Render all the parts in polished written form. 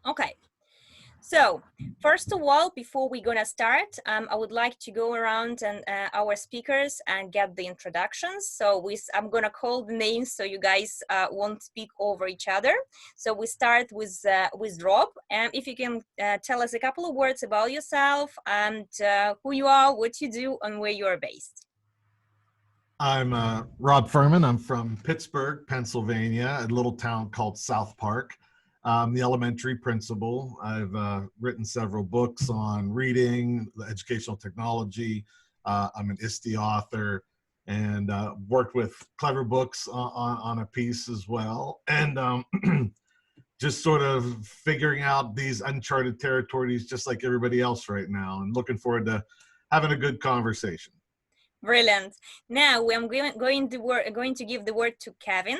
Okay. So, first of all, before we're gonna start, I would like to go around and our speakers and get the introductions. So I'm gonna call the names so you guys won't speak over each other. So we start with Rob, and if you can tell us a couple of words about yourself and who you are, what you do, and where you are based. I'm Rob Furman. I'm from Pittsburgh, Pennsylvania, a little town called South Park. I'm the elementary principal. I've written several books on reading, educational technology. I'm an ISTE author and worked with Clever Books on a piece as well. And just sort of figuring out these uncharted territories just like everybody else right now, and looking forward to having a good conversation. Brilliant. Now I'm going to give the word to Kevin.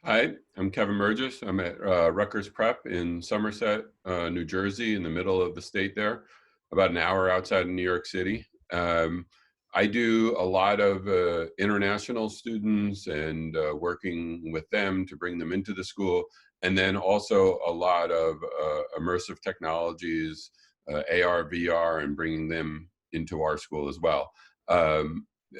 Hi, I'm Kevin Burgess. I'm at Rutgers Prep in Somerset, New Jersey, in the middle of the state there, about an hour outside of New York City. I do a lot of international students and working with them to bring them into the school, and then also a lot of immersive technologies, AR, VR, and bringing them into our school as well.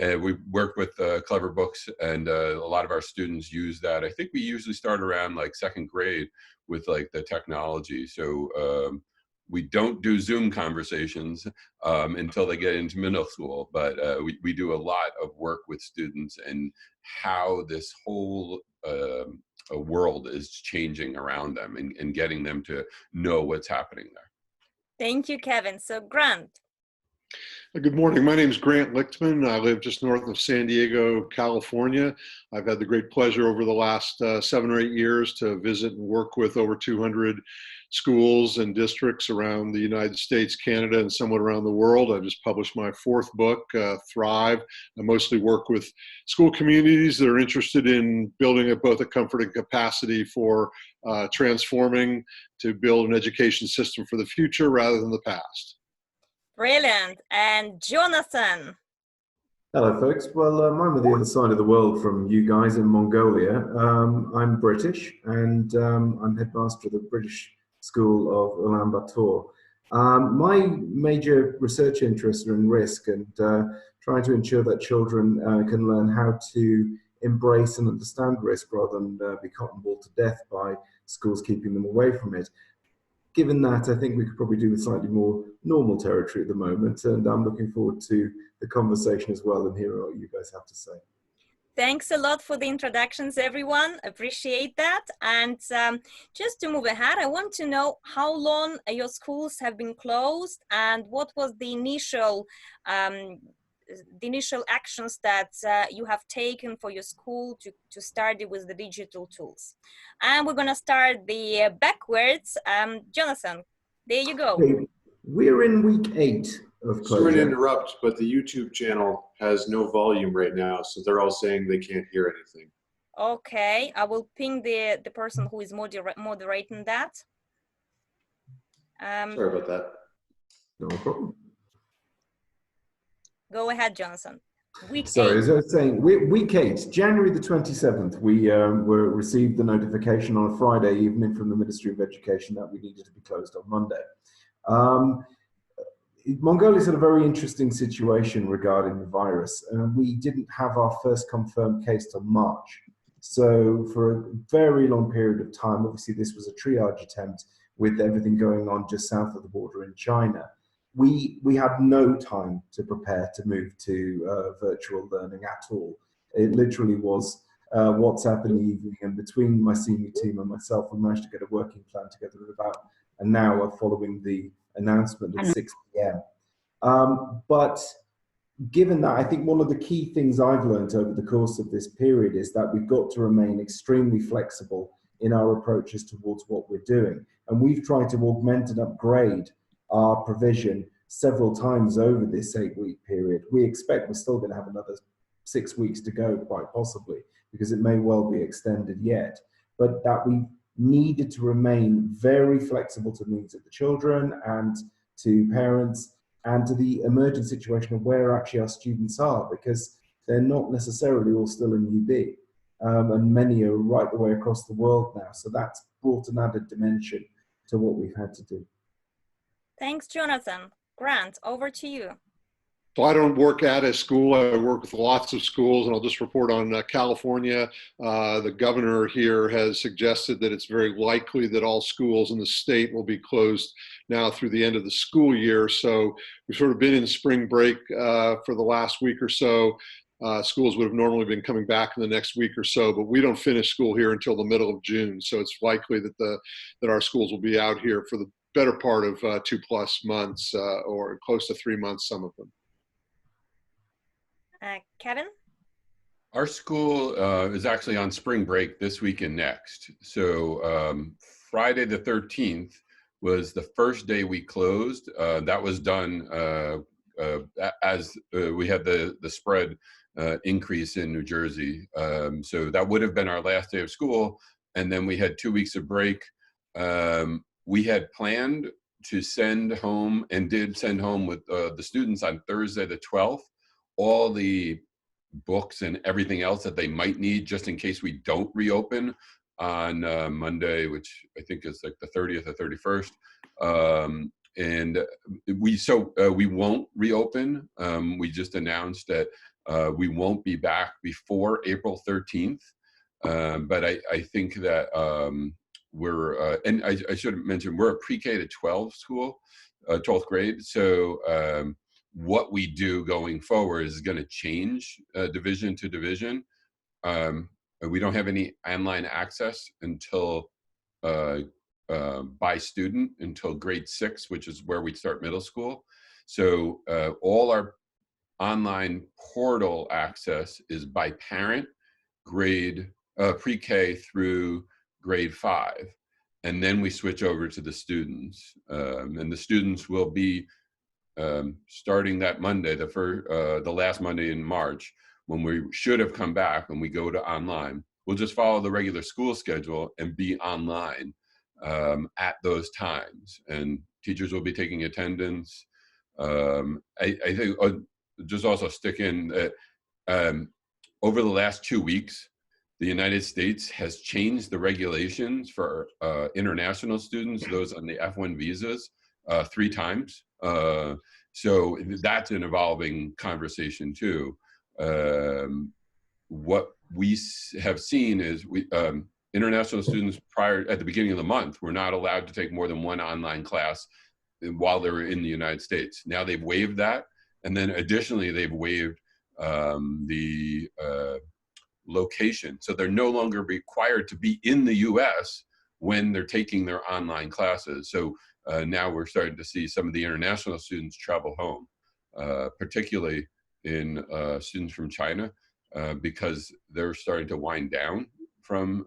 We work with Clever Books, and a lot of our students use that. I think we usually start around like second grade with like the technology. So we don't do Zoom conversations until they get into middle school, but we do a lot of work with students and how this whole world is changing around them, and getting them to know what's happening there. Thank you, Kevin. So Grant. Good morning. My name is Grant Lichtman. I live just north of San Diego, California. I've had the great pleasure over the last 7 or 8 years to visit and work with over 200 schools and districts around the United States, Canada, and somewhat around the world. I've just published my 4th book, Thrive. I mostly work with school communities that are interested in building both a comfort and capacity for transforming to build an education system for the future rather than the past. Brilliant. And Jonathan. Hello, folks. Well, I'm on the other side of the world from you guys in Mongolia. I'm British, and I'm headmaster of the British School of Ulaanbaatar. My major research interests are in risk and trying to ensure that children can learn how to embrace and understand risk rather than be cottonballed to death by schools keeping them away from it. Given that, I think we could probably do with slightly more normal territory at the moment, and I'm looking forward to the conversation as well and hearing what you guys have to say. Thanks a lot for the introductions, everyone. Appreciate that. And just to move ahead, I want to know how long your schools have been closed and what was the initial actions that you have taken for your school to study with the digital tools. And we're going to start the backwards. Jonathan, there you go. Okay. We're in week 8 of closure. Sorry to interrupt, but the YouTube channel has no volume right now, so they're all saying they can't hear anything. Okay, I will ping the person who is moderating that. Sorry about that. No problem. Go ahead, Jonathan. Sorry, as I was saying, week 8, January the 27th, we received the notification on a Friday evening from the Ministry of Education that we needed to be closed on Monday. Mongolia's had a very interesting situation regarding the virus. We didn't have our first confirmed case till March. So for a very long period of time, obviously this was a triage attempt with everything going on just south of the border in China. We had no time to prepare to move to virtual learning at all. It literally was WhatsApp in the evening, and between my senior team and myself, we managed to get a working plan together in about an hour following the announcement at 6 p.m. But given that, I think one of the key things I've learned over the course of this period is that we've got to remain extremely flexible in our approaches towards what we're doing. And we've tried to augment and upgrade our provision several times over this 8-week period. We expect we're still going to have another 6 weeks to go, quite possibly, because it may well be extended yet. But that we needed to remain very flexible to the needs of the children and to parents and to the emergent situation of where actually our students are, because they're not necessarily all still in UB, and many are right the way across the world now. So that's brought an added dimension to what we've had to do. Thanks, Jonathan. Grant, over to you. So I don't work at a school. I work with lots of schools, and I'll just report on California. The governor here has suggested that it's very likely that all schools in the state will be closed now through the end of the school year. So we've sort of been in spring break for the last week or so. Schools would have normally been coming back in the next week or so, but we don't finish school here until the middle of June. So it's likely that our schools will be out here for the better part of 2+ months or close to 3 months, some of them. Kevin? Our school is actually on spring break this week and next. So Friday the 13th was the first day we closed. That was done as we had the spread increase in New Jersey. So that would have been our last day of school. And then we had 2 weeks of break. We had planned to send home and did send home with the students on Thursday the 12th. All the books and everything else that they might need just in case we don't reopen on Monday, which I think is like the 30th or 31st. And we won't reopen. We just announced that we won't be back before April 13th. But I think that we're, and I should have mentioned, we're a pre-K to 12 school, 12th grade. So what we do going forward is going to change division to division. We don't have any online access until by student until grade 6, which is where we start middle school. So all our online portal access is by parent, grade pre-K through grade 5. And then we switch over to the students. And the students will be starting that Monday, the last Monday in March, when we should have come back and we go to online. We'll just follow the regular school schedule and be online at those times. And teachers will be taking attendance. I think just also stick in that over the last 2 weeks, the United States has changed the regulations for international students, those on the F1 visas, 3 times. So that's an evolving conversation too. What we have seen is international students at the beginning of the month were not allowed to take more than 1 online class while they were in the United States. Now they've waived that. And then additionally, they've waived the location. So they're no longer required to be in the US when they're taking their online classes. So now we're starting to see some of the international students travel home, particularly in students from China, because they're starting to wind down from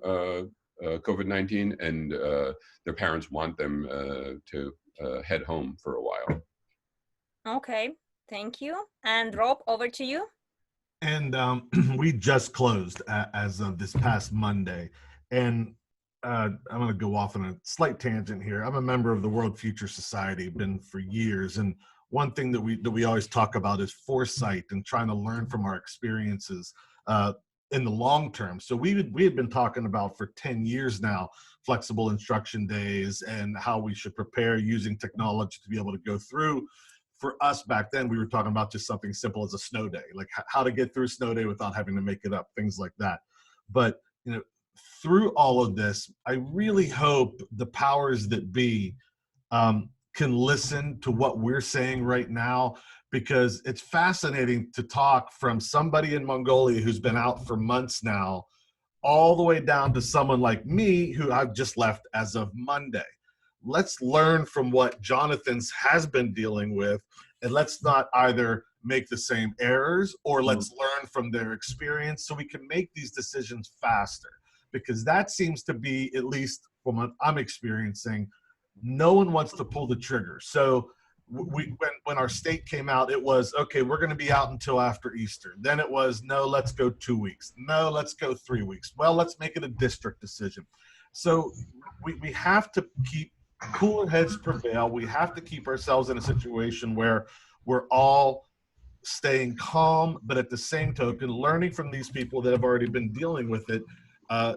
COVID-19, and their parents want them to head home for a while. Okay, thank you. And Rob, over to you. And we just closed as of this past Monday. And I'm going to go off on a slight tangent here. I'm a member of the World Future Society, been for years. And one thing that we always talk about is foresight and trying to learn from our experiences in the long term. So we had been talking about for 10 years now, flexible instruction days and how we should prepare using technology to be able to go through. For us back then, we were talking about just something simple as a snow day, like how to get through a snow day without having to make it up, things like that. But, you know, through all of this, I really hope the powers that be can listen to what we're saying right now, because it's fascinating to talk from somebody in Mongolia who's been out for months now, all the way down to someone like me who I've just left as of Monday. Let's learn from what Jonathan's has been dealing with, and let's not either make the same errors or let's learn from their experience so we can make these decisions faster. Because that seems to be, at least from what I'm experiencing, no one wants to pull the trigger. So when our state came out, it was, okay, we're going to be out until after Easter. Then it was, no, let's go 2 weeks. No, let's go 3 weeks. Well, let's make it a district decision. So we have to keep cooler heads prevail. We have to keep ourselves in a situation where we're all staying calm, but at the same token, learning from these people that have already been dealing with it,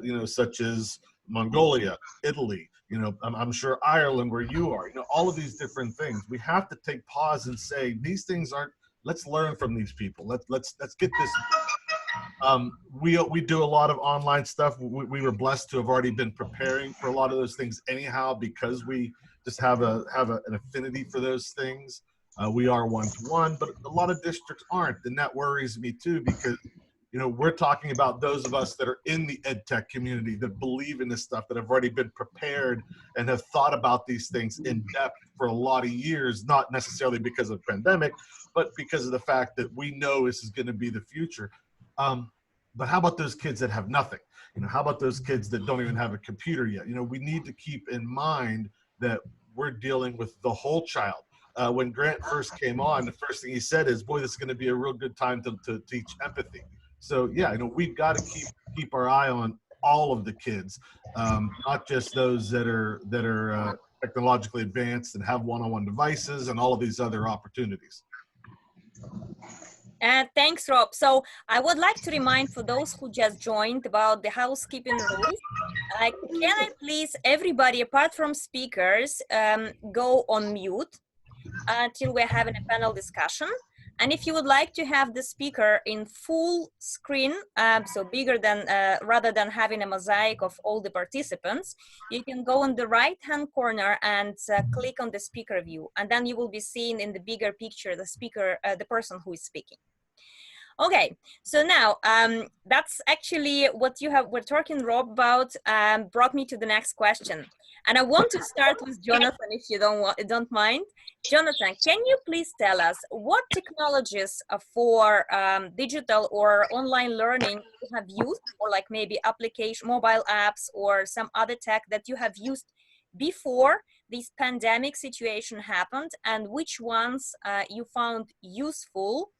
you know, such as Mongolia, Italy, You know, I'm sure Ireland, where you are, you know, all of these different things. We have to take pause and say, these things aren't, let's learn from these people. Let's get this. We do a lot of online stuff. We were blessed to have already been preparing for a lot of those things anyhow, because we just have an affinity for those things. We are one-to-one, but a lot of districts aren't, and that worries me too, because you know, we're talking about those of us that are in the EdTech community that believe in this stuff, that have already been prepared and have thought about these things in depth for a lot of years, not necessarily because of the pandemic, but because of the fact that we know this is going to be the future. But how about those kids that have nothing? You know, how about those kids that don't even have a computer yet? You know, we need to keep in mind that we're dealing with the whole child. When Grant first came on, the first thing he said is, boy, this is going to be a real good time to teach empathy. So yeah, you know, we've got to keep our eye on all of the kids, not just those that are technologically advanced and have one-on-one devices and all of these other opportunities. Thanks, Rob. So I would like to remind for those who just joined about the housekeeping rules. Can I please, everybody apart from speakers, go on mute till we're having a panel discussion. And if you would like to have the speaker in full screen, so bigger than, rather than having a mosaic of all the participants, you can go on the right-hand corner and click on the speaker view. And then you will be seeing in the bigger picture, the speaker, the person who is speaking. Okay, so now that's actually what we're talking, Rob, about, brought me to the next question. And I want to start with Jonathan, if you don't mind. Jonathan, can you please tell us what technologies for digital or online learning you have used, or like maybe application, mobile apps, or some other tech that you have used before this pandemic situation happened, and which ones you found useful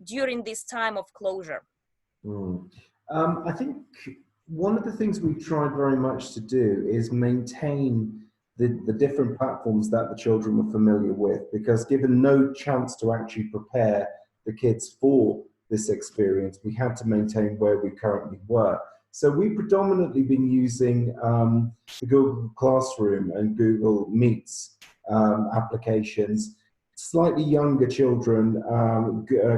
during this time of closure? I think one of the things we tried very much to do is maintain the different platforms that the children were familiar with, because given no chance to actually prepare the kids for this experience, we had to maintain where we currently were. So we've predominantly been using the Google Classroom and Google Meets applications. Slightly younger children,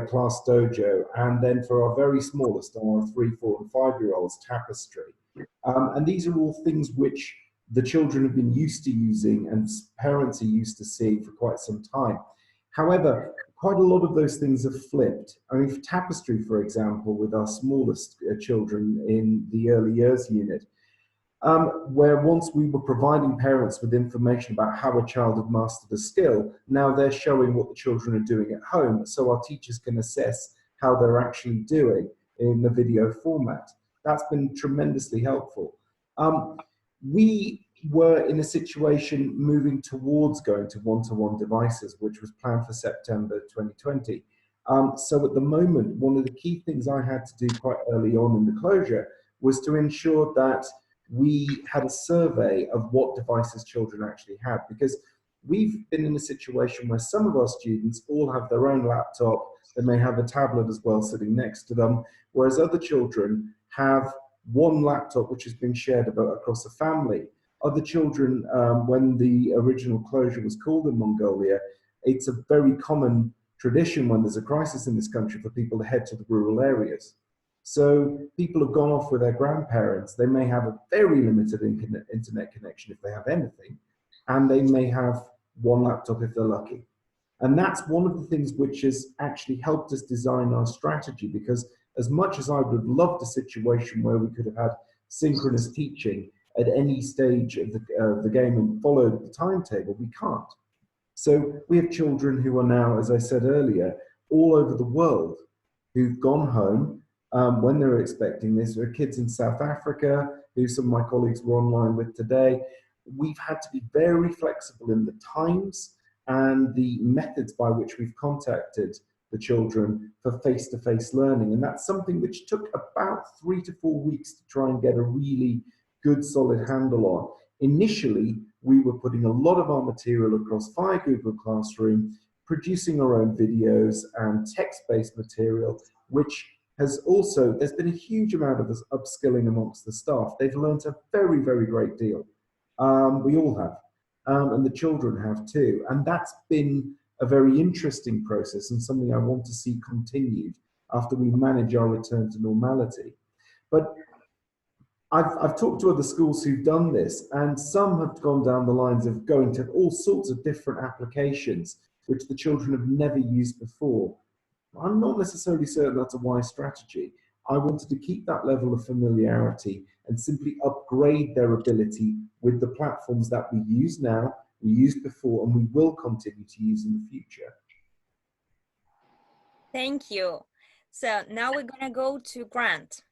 Class Dojo, and then for our very smallest, our 3, 4, and 5-year-olds, Tapestry. And these are all things which the children have been used to using and parents are used to seeing for quite some time. However, quite a lot of those things have flipped. I mean, for Tapestry, for example, with our smallest children in the early years unit, where once we were providing parents with information about how a child had mastered a skill, now they're showing what the children are doing at home, so our teachers can assess how they're actually doing in the video format. That's been tremendously helpful. We were in a situation moving towards going to one-to-one devices, which was planned for September 2020. So at the moment, one of the key things I had to do quite early on in the closure was to ensure that we had a survey of what devices children actually had, because we've been in a situation where some of our students all have their own laptop, they may have a tablet as well sitting next to them, whereas other children have one laptop which has been shared across a family. Other children, when the original closure was called in Mongolia, it's a very common tradition when there's a crisis in this country for people to head to the rural areas. So people have gone off with their grandparents. They may have a very limited internet connection if they have anything, and they may have one laptop if they're lucky. And that's one of the things which has actually helped us design our strategy, because as much as I would have loved a situation where we could have had synchronous teaching at any stage of the game and followed the timetable, we can't. So we have children who are now, as I said earlier, all over the world who've gone home when they were expecting this. There are kids in South Africa who some of my colleagues were online with today. We've had to be very flexible in the times and the methods by which we've contacted the children for face-to-face learning. And that's something which took about 3 to 4 weeks to try and get a really good, solid handle on. Initially, we were putting a lot of our material across via Google Classroom, producing our own videos and text-based material, which has also, there's been a huge amount of upskilling amongst the staff. They've learned a very, very great deal. We all have, and the children have too. And that's been a very interesting process and something I want to see continued after we manage our return to normality. But I've talked to other schools who've done this, and some have gone down the lines of going to all sorts of different applications which the children have never used before. I'm not necessarily certain that's a wise strategy. I wanted to keep that level of familiarity and simply upgrade their ability with the platforms that we use now, we used before, and we will continue to use in the future. Thank you. So now we're going to go to Grant.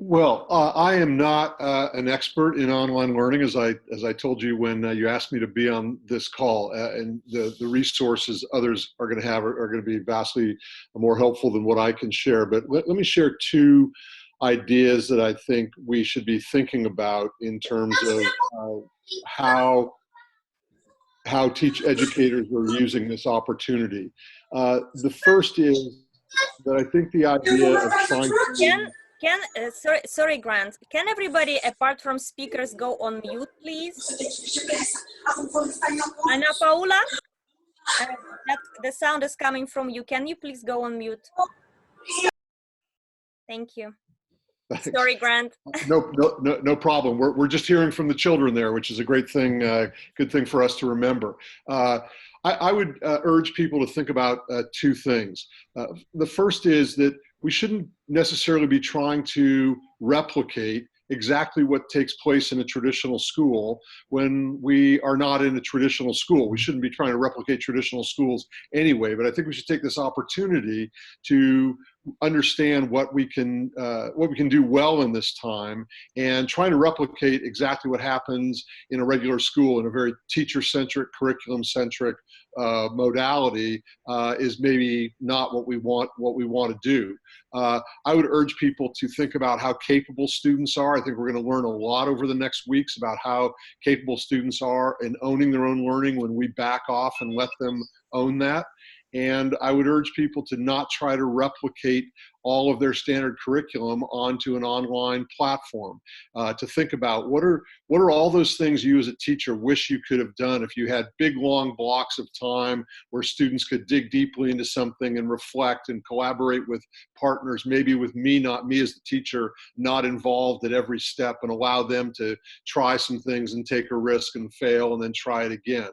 Well, I am not an expert in online learning, as I told you when you asked me to be on this call, and the resources others are going to have are going to be vastly more helpful than what I can share. But let me share two ideas that I think we should be thinking about in terms of how educators are using this opportunity. The first is that I think the idea of trying to Sorry, Grant. Can everybody, apart from speakers, go on mute, please? Ana Paula, the sound is coming from you. Can you please go on mute? Thank you. Thanks. Sorry, Grant. No problem. We're just hearing from the children there, which is a great thing, good thing for us to remember. I would urge people to think about two things. The first is that we shouldn't necessarily be trying to replicate exactly what takes place in a traditional school when we are not in a traditional school. We shouldn't be trying to replicate traditional schools anyway, but I think we should take this opportunity to understand what we can do well in this time, and trying to replicate exactly what happens in a regular school in a very teacher-centric, curriculum-centric modality is maybe not what we want to do. I would urge people to think about how capable students are. I think we're going to learn a lot over the next weeks about how capable students are in owning their own learning when we back off and let them own that. And I would urge people to not try to replicate all of their standard curriculum onto an online platform, to think about what are all those things you as a teacher wish you could have done if you had big, long blocks of time where students could dig deeply into something and reflect and collaborate with partners, maybe with me, not me as the teacher, not involved at every step, and allow them to try some things and take a risk and fail and then try it again.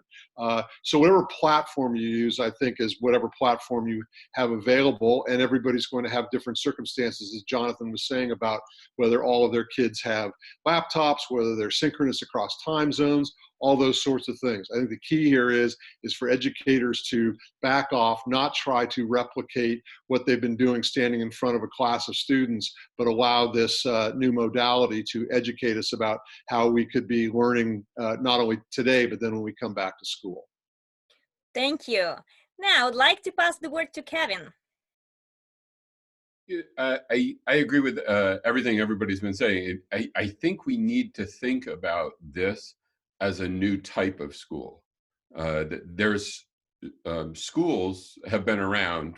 So whatever platform you use, I think, is whatever platform you have available, and everybody's going to have different circumstances, as Jonathan was saying, about whether all of their kids have laptops, whether they're synchronous across time zones, all those sorts of things. I think the key here is for educators to back off, not try to replicate what they've been doing standing in front of a class of students, but allow this new modality to educate us about how we could be learning not only today, but then when we come back to school. Thank you. Now I'd like to pass the word to Kevin. I agree with everything everybody's been saying. I think we need to think about this as a new type of school. There's schools have been around.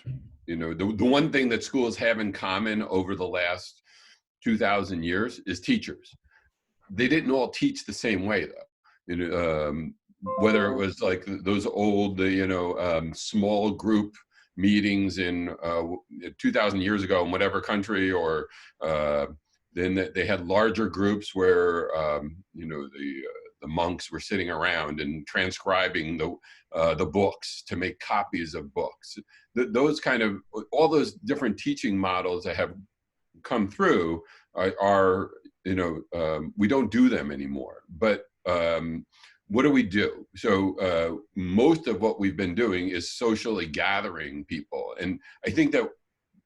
You know, the one thing that schools have in common over the last 2,000 years is teachers. They didn't all teach the same way, though. You know, whether it was like those old, small group meetings in 2,000 years ago in whatever country, or then they had larger groups where the monks were sitting around and transcribing the books to make copies of books. Those kind of, all those different teaching models that have come through are we don't do them anymore. But what do we do? So most of what we've been doing is socially gathering people. And I think that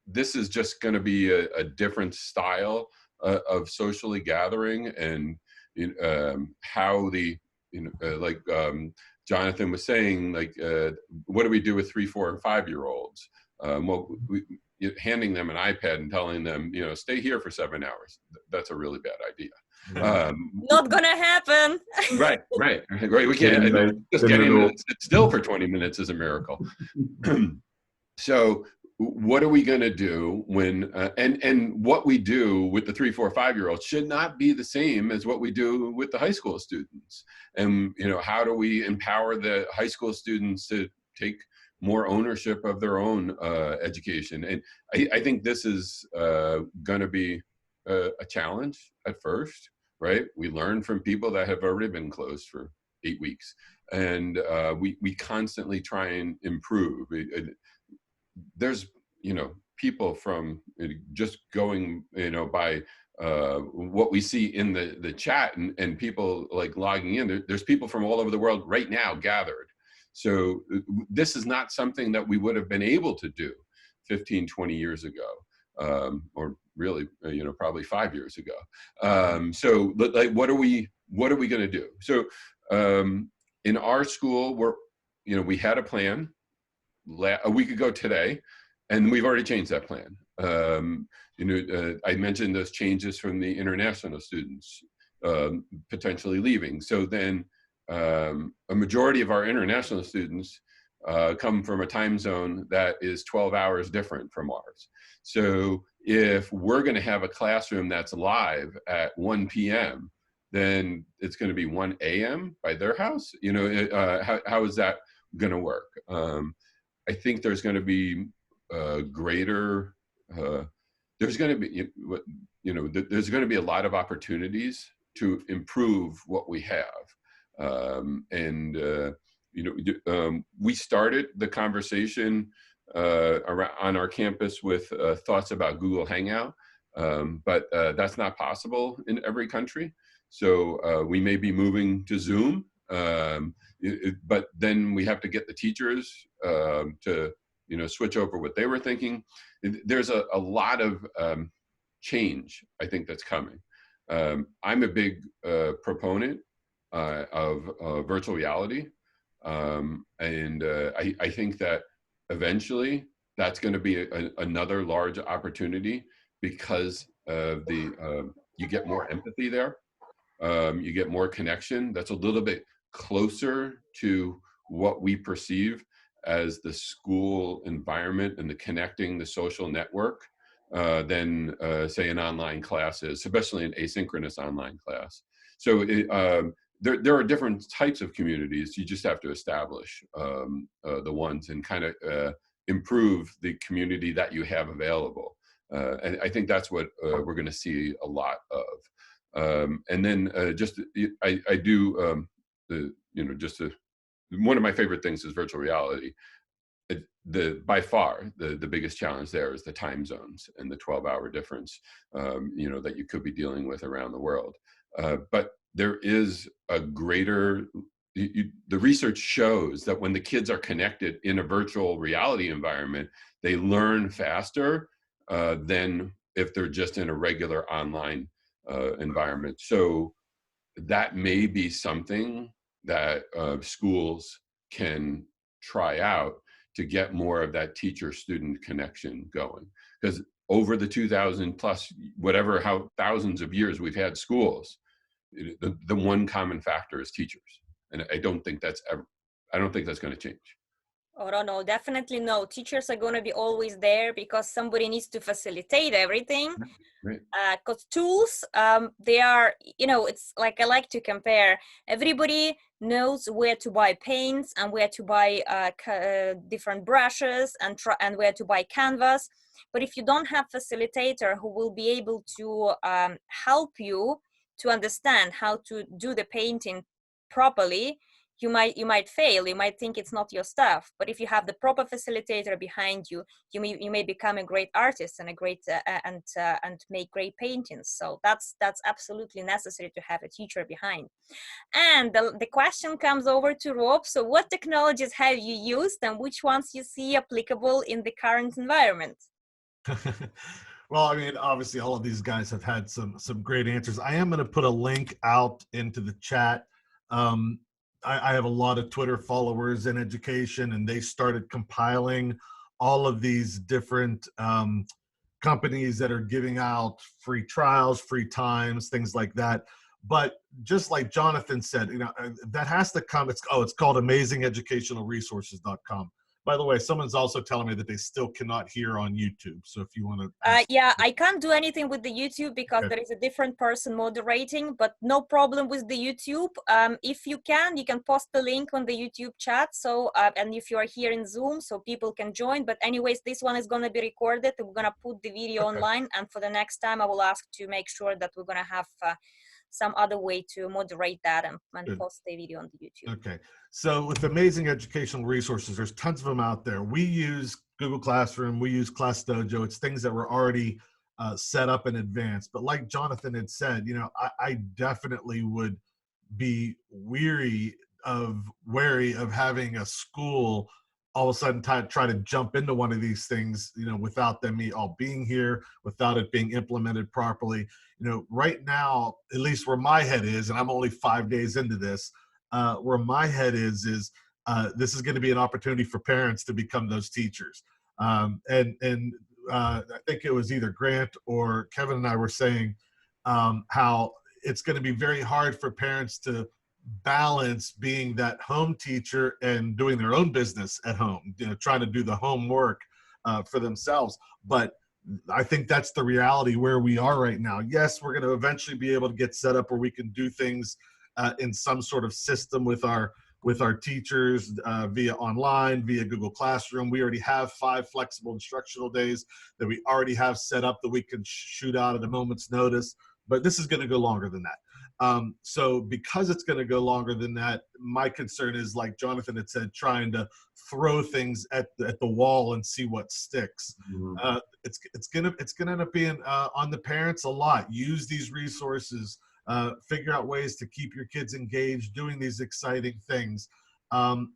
this is just going to be a different style of socially gathering, and how like Jonathan was saying, like, what do we do with 3, 4, and 5-year-olds? Well, handing them an iPad and telling them, stay here for 7 hours. That's a really bad idea. Not gonna happen. Right. We can't just getting to sit still for 20 minutes is a miracle. So what are we going to do when and what we do with the 3, 4, 5-year-olds should not be the same as what we do with the high school students. And how do we empower the high school students to take more ownership of their own education? And I think this is going to be a challenge at first, right? We learn from people that have already been closed for 8 weeks, and we constantly try and improve. There's people from just going by what we see in the chat and people like logging in. There's people from all over the world right now gathered. So this is not something that we would have been able to do 15, 20 years ago, or really probably 5 years ago. So like what are we going to do? So in our school, we had a plan a week ago today, and we've already changed that plan. I mentioned those changes from the international students potentially leaving. So then a majority of our international students come from a time zone that is 12 hours different from ours. So if we're going to have a classroom that's live at 1 p.m., then it's going to be 1 a.m. by their house. How is that going to work? I think there's going to be greater. There's going to be, there's going to be a lot of opportunities to improve what we have, we started the conversation on our campus with thoughts about Google Hangout, but that's not possible in every country. So we may be moving to Zoom. But then we have to get the teachers to switch over what they were thinking. There's a lot of change, I think, that's coming. I'm a big proponent of virtual reality, and I think that eventually that's going to be another large opportunity because of you get more empathy there. You get more connection. That's a little bit closer to what we perceive as the school environment and the social network than say an online class is, especially an asynchronous online class. So there are different types of communities. You just have to establish the ones and kind of improve the community that you have available. And I think that's what we're going to see a lot of. And then I do one of my favorite things is virtual reality. By far the biggest challenge there is the time zones and the 12-hour difference, that you could be dealing with around the world. But there is a greater, the research shows that when the kids are connected in a virtual reality environment, they learn faster than if they're just in a regular online environment. So that may be something that schools can try out to get more of that teacher-student connection going. Because over the 2,000 plus, how thousands of years we've had schools, the one common factor is teachers. And I don't think that's going to change. Oh, no, definitely no. Teachers are going to be always there because somebody needs to facilitate everything. Right. Because tools, they are, it's like I like to compare. Everybody knows where to buy paints and where to buy different brushes and where to buy canvas. But if you don't have a facilitator who will be able to help you to understand how to do the painting properly, you might fail. You might think it's not your stuff. But if you have the proper facilitator behind you, you may become a great artist and a great and make great paintings. So that's absolutely necessary to have a teacher behind. And the question comes over to Rob. So what technologies have you used and which ones you see applicable in the current environment? Well, I mean, obviously all of these guys have had some great answers. I am going to put a link out into the chat. I have a lot of Twitter followers in education, and they started compiling all of these different companies that are giving out free trials, free times, things like that. But just like Jonathan said, that has to come. It's called amazingeducationalresources.com. By the way, someone's also telling me that they still cannot hear on YouTube. So if you want to, yeah, I can't do anything with the YouTube because there is a different person moderating, but no problem with the YouTube. If you can post the link on the YouTube chat. So, and if you are here in Zoom, so people can join. But anyways, this one is going to be recorded. We're going to put the video online. And for the next time, I will ask to make sure that we're going to have some other way to moderate that and post the video on the YouTube. Okay. So with amazing educational resources, there's tons of them out there. We use Google Classroom, we use Class Dojo. It's things that were already set up in advance. But like Jonathan had said, you know, I definitely would be wary of having a school all of a sudden try to jump into one of these things, you know, without them all being here, without it being implemented properly. You know, right now, at least where my head is, and I'm only 5 days into this, where my head is this is going to be an opportunity for parents to become those teachers. I think it was either Grant or Kevin and I were saying how it's going to be very hard for parents to balance being that home teacher and doing their own business at home, you know, trying to do the homework for themselves. But I think that's the reality where we are right now. Yes, we're going to eventually be able to get set up where we can do things in some sort of system with our teachers via online, via Google Classroom. We already have 5 flexible instructional days that we already have set up that we can shoot out at a moment's notice. But this is going to go longer than that. So because it's going to go longer than that, my concern is, like Jonathan had said, trying to throw things at the wall and see what sticks. Mm-hmm. It's going to end up being on the parents a lot. Use these resources, figure out ways to keep your kids engaged, doing these exciting things.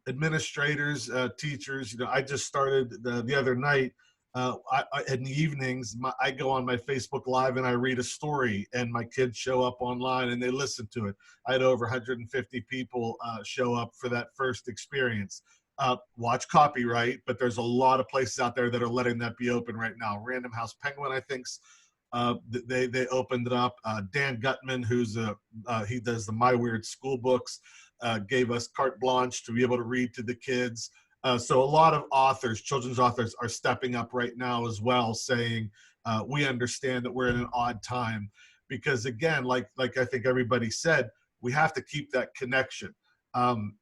Administrators, teachers, you know, I just started the other night. In the evenings, I go on my Facebook Live and I read a story, and my kids show up online and they listen to it. I had over 150 people show up for that first experience. Watch copyright, but there's a lot of places out there that are letting that be open right now. Random House Penguin, I think, they opened it up. Dan Gutman, he does the My Weird School books, gave us carte blanche to be able to read to the kids. So a lot of authors, children's authors, are stepping up right now as well, saying we understand that we're in an odd time, because again, like I think everybody said, we have to keep that connection.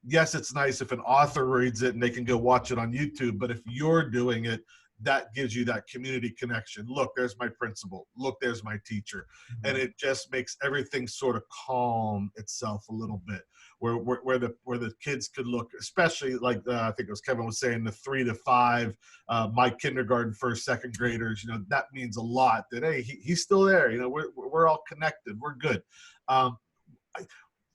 Yes, it's nice if an author reads it and they can go watch it on YouTube, but if you're doing it, that gives you that community connection. Look, there's my principal. Look, there's my teacher. Mm-hmm. And it just makes everything sort of calm itself a little bit, where the kids could look, especially like I think it was Kevin was saying, the 3 to 5, my kindergarten, first, second graders, you know, that means a lot that, hey, he's still there. You know, we're all connected. We're good.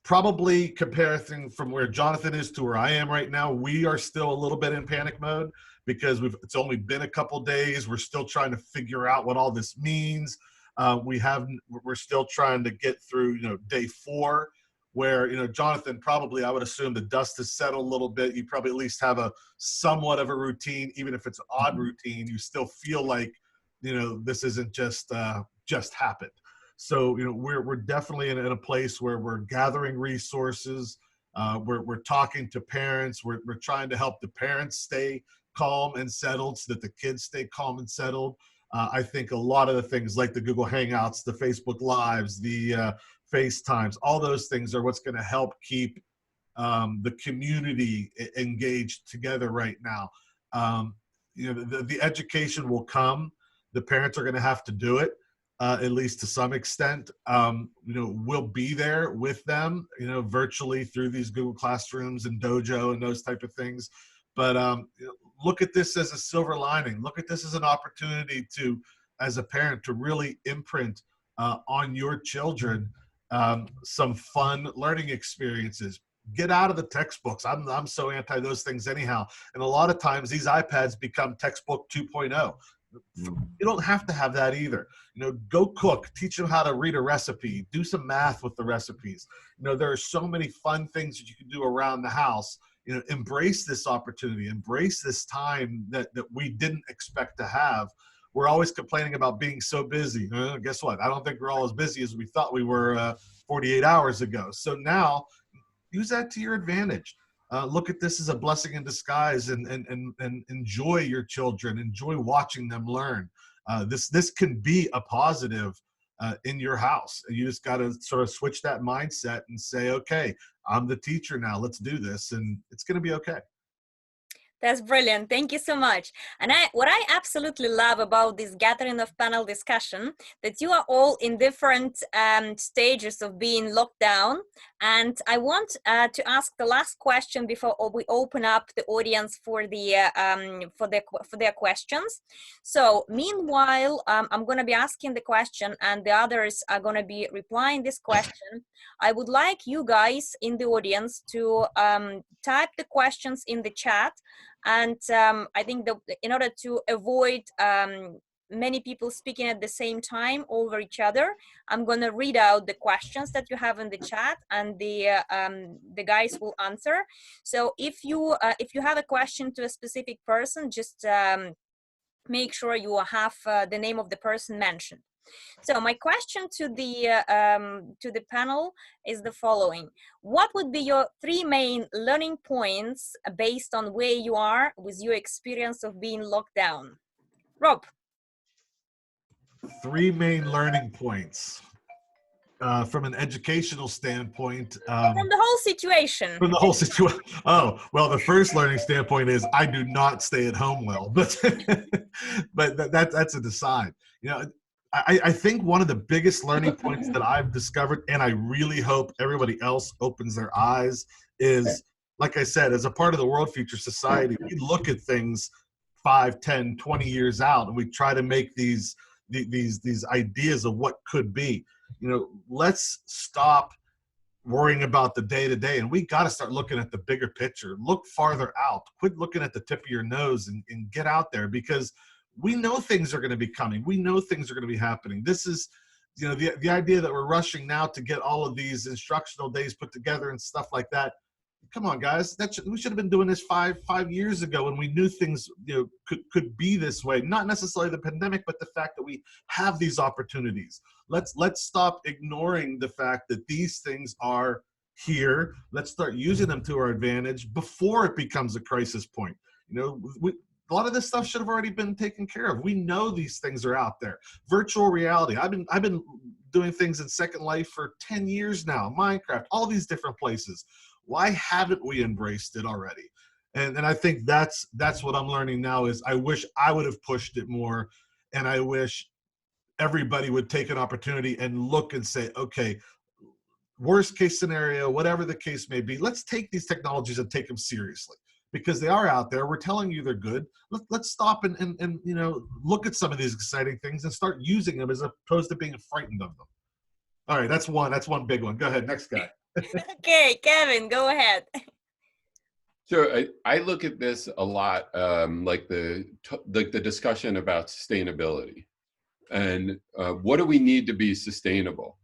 Probably comparing from where Jonathan is to where I am right now, we are still a little bit in panic mode, because it's only been a couple days. We're still trying to figure out what all this means. We're still trying to get through, you know, day 4, where, you know, Jonathan, probably, I would assume the dust has settled a little bit. You probably at least have a somewhat of a routine, even if it's an odd routine. You still feel like, you know, this isn't just happened. So, you know, we're definitely in a place where we're gathering resources. We're talking to parents. We're trying to help the parents stay calm and settled so that the kids stay calm and settled. I think a lot of the things like the Google Hangouts, the Facebook Lives, the FaceTimes, all those things are what's going to help keep the community engaged together right now. You know, the education will come. The parents are going to have to do it. At least to some extent. You know, we'll be there with them, you know, virtually through these Google Classrooms and Dojo and those type of things. But you know, look at this as a silver lining. Look at this as an opportunity to, as a parent, to really imprint on your children some fun learning experiences. Get out of the textbooks. I'm so anti those things anyhow. And a lot of times these iPads become textbook 2.0. You don't have to have that either. You know, go cook, teach them how to read a recipe, do some math with the recipes. You know, there are so many fun things that you can do around the house. You know, embrace this opportunity, embrace this time that we didn't expect to have. We're always complaining about being so busy. Guess what? I don't think we're all as busy as we thought we were 48 hours ago. So now use that to your advantage. look at this as a blessing in disguise, and enjoy your children, enjoy watching them learn. This can be a positive in your house. You just got to sort of switch that mindset and say, okay, I'm the teacher now, let's do this, and it's going to be okay. That's brilliant. Thank you so much. And what I absolutely love about this gathering of panel discussion, that you are all in different stages of being locked down. And I want to ask the last question before we open up the audience for their questions. So meanwhile, I'm going to be asking the question, and the others are going to be replying this question. I would like you guys in the audience to type the questions in the chat. And I think that in order to avoid many people speaking at the same time over each other, I'm going to read out the questions that you have in the chat, and the guys will answer. So if you have a question to a specific person, just make sure you have the name of the person mentioned. So my question to the panel is the following: what would be your 3 main learning points based on where you are with your experience of being locked down? Rob. 3 main learning points from an educational standpoint. From the whole situation. From the whole situation. Oh, well, the first learning standpoint is I do not stay at home well, but that's a decide. You know, I think one of the biggest learning points that I've discovered, and I really hope everybody else opens their eyes, is, like I said, as a part of the World Future Society, we look at things 5, 10, 20 years out, and we try to make these ideas of what could be. You know, let's stop worrying about the day-to-day, and we got to start looking at the bigger picture. Look farther out. Quit looking at the tip of your nose and get out there, because we know things are going to be coming. We know things are going to be happening. This is, you know, the idea that we're rushing now to get all of these instructional days put together and stuff like that. Come on, guys. We should have been doing this five years ago, when we knew things, you know, could be this way. Not necessarily the pandemic, but the fact that we have these opportunities. Let's stop ignoring the fact that these things are here. Let's start using them to our advantage before it becomes a crisis point. You know, a lot of this stuff should have already been taken care of. We know these things are out there. Virtual reality. I've been doing things in Second Life for 10 years now. Minecraft, all these different places. Why haven't we embraced it already? And I think that's what I'm learning now, is I wish I would have pushed it more, and I wish everybody would take an opportunity and look and say, okay, worst case scenario, whatever the case may be, let's take these technologies and take them seriously, because they are out there. We're telling you they're good. Let's stop and you know, look at some of these exciting things and start using them, as opposed to being frightened of them. All right, that's one big one. Go ahead, next guy. Okay, Kevin, go ahead. So I look at this a lot, like the discussion about sustainability, and what do we need to be sustainable?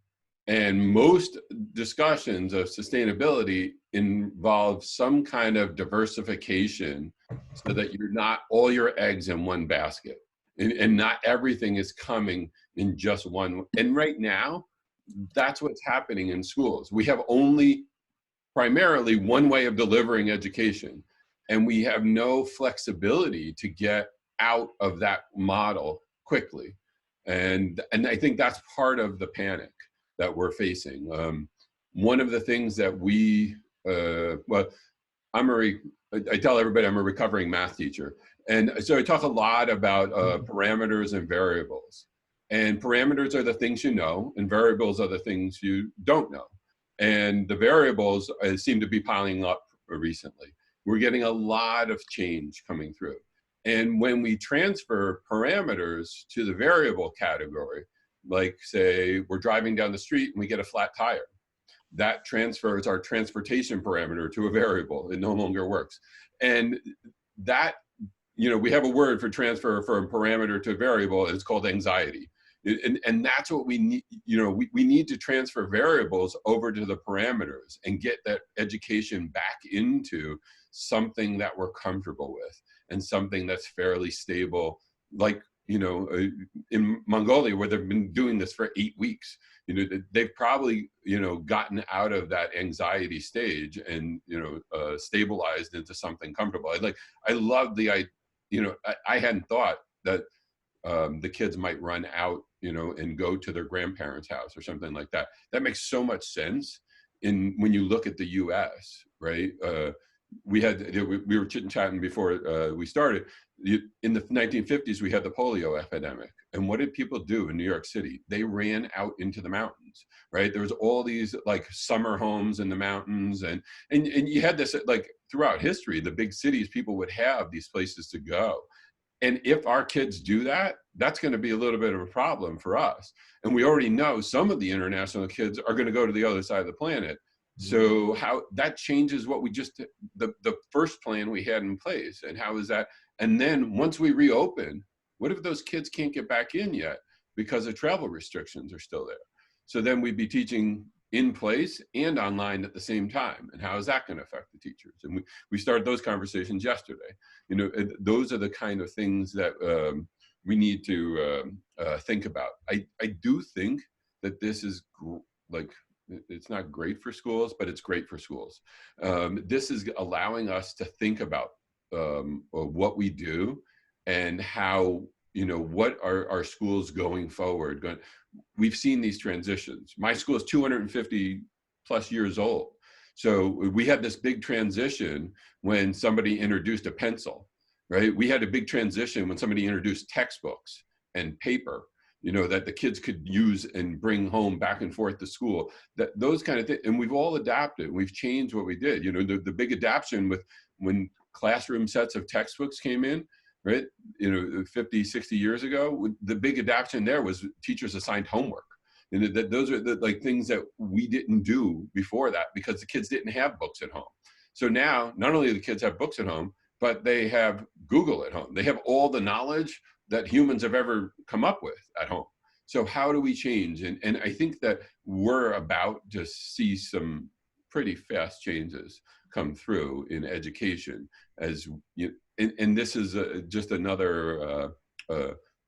And most discussions of sustainability involve some kind of diversification, so that you're not all your eggs in one basket, and not everything is coming in just one. And right now, that's what's happening in schools. We have only primarily one way of delivering education, and we have no flexibility to get out of that model quickly. And I think that's part of the panic that we're facing. One of the things that well, I tell everybody I'm a recovering math teacher. And so I talk a lot about parameters and variables. And parameters are the things you know, and variables are the things you don't know. And the variables seem to be piling up recently. We're getting a lot of change coming through. And when we transfer parameters to the variable category, like say we're driving down the street and we get a flat tire, that transfers our transportation parameter to a variable. It no longer works. And that, you know, we have a word for transfer from a parameter to a variable. It's called anxiety. And that's what we need. You know, we need to transfer variables over to the parameters and get that education back into something that we're comfortable with, and something that's fairly stable, like in Mongolia, where they've been doing this for 8 weeks, they've probably, gotten out of that anxiety stage and, stabilized into something comfortable. I love I hadn't thought that the kids might run out, and go to their grandparents' house or something like that. That makes so much sense when you look at the U.S., right? We were chit-chatting before we started. In the 1950s, we had the polio epidemic. And what did people do in New York City? They ran out into the mountains, right? There was all these summer homes in the mountains. And you had this throughout history, the big cities, people would have these places to go. And if our kids do that, that's going to be a little bit of a problem for us. And we already know some of the international kids are going to go to the other side of the planet. So how that changes what we the first plan we had in place, and how is that? And then once we reopen, what if those kids can't get back in yet because the travel restrictions are still there? So then we'd be teaching in place and online at the same time. And how is that going to affect the teachers? And we started those conversations yesterday. Those are the kind of things that we need to think about. I do think that this is it's not great for schools, but it's great for schools. This is allowing us to think about what we do and how, what are our schools going forward. We've seen these transitions. My school is 250 plus years old. So we had this big transition when somebody introduced a pencil, right? We had a big transition when somebody introduced textbooks and paper, that the kids could use and bring home back and forth to school, those kind of things. And we've all adapted. We've changed what we did. The big adaptation when classroom sets of textbooks came in, right? 50, 60 years ago, the big adaptation there was teachers assigned homework. And those are the things that we didn't do before that because the kids didn't have books at home. So now, not only do the kids have books at home, but they have Google at home. They have all the knowledge that humans have ever come up with at home. So how do we change? And I think that we're about to see some pretty fast changes come through in education, and this is just another